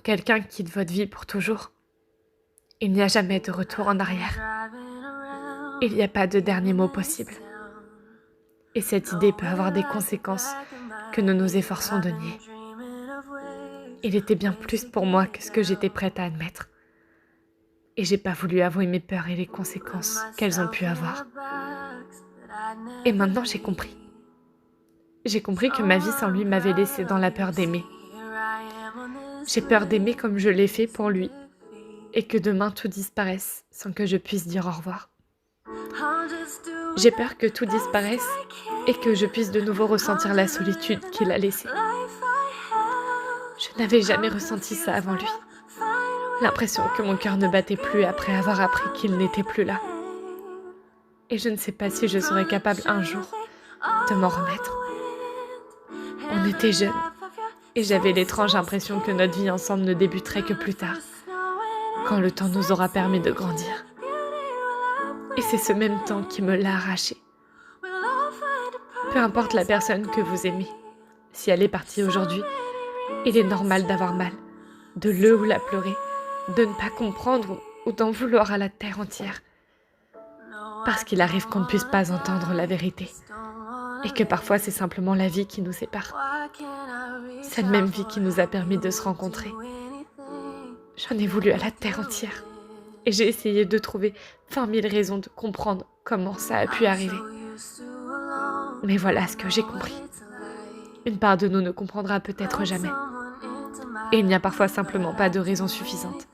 quelqu'un quitte votre vie pour toujours, il n'y a jamais de retour en arrière. Il n'y a pas de dernier mot possible. Et cette idée peut avoir des conséquences que nous nous efforçons de nier. Il était bien plus pour moi que ce que j'étais prête à admettre. Et j'ai pas voulu avouer mes peurs et les conséquences qu'elles ont pu avoir. Et maintenant j'ai compris. J'ai compris que ma vie sans lui m'avait laissée dans la peur d'aimer. J'ai peur d'aimer comme je l'ai fait pour lui, et que demain tout disparaisse sans que je puisse dire au revoir. J'ai peur que tout disparaisse et que je puisse de nouveau ressentir la solitude qu'il a laissée. Je n'avais jamais ressenti ça avant lui. L'impression que mon cœur ne battait plus après avoir appris qu'il n'était plus là. Et je ne sais pas si je serais capable un jour de m'en remettre. On était jeunes et j'avais l'étrange impression que notre vie ensemble ne débuterait que plus tard, quand le temps nous aura permis de grandir. Et c'est ce même temps qui me l'a arraché. Peu importe la personne que vous aimez, si elle est partie aujourd'hui, il est normal d'avoir mal, de le ou la pleurer, de ne pas comprendre ou d'en vouloir à la terre entière. Parce qu'il arrive qu'on ne puisse pas entendre la vérité, et que parfois c'est simplement la vie qui nous sépare. Cette même vie qui nous a permis de se rencontrer. J'en ai voulu à la terre entière, et j'ai essayé de trouver 20 000 raisons de comprendre comment ça a pu arriver. Mais voilà ce que j'ai compris. Une part de nous ne comprendra peut-être jamais. Et il n'y a parfois simplement pas de raison suffisante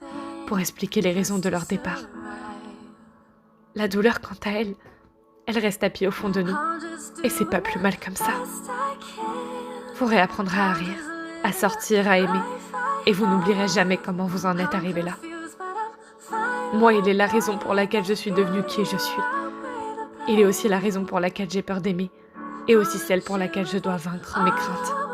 pour expliquer les raisons de leur départ. La douleur, quant à elle, elle reste tapie au fond de nous. Et c'est pas plus mal comme ça. Vous réapprendrez à rire, à sortir, à aimer. Et vous n'oublierez jamais comment vous en êtes arrivé là. Moi, il est la raison pour laquelle je suis devenue qui je suis. Il est aussi la raison pour laquelle j'ai peur d'aimer. Et aussi celle pour laquelle je dois vaincre mes craintes.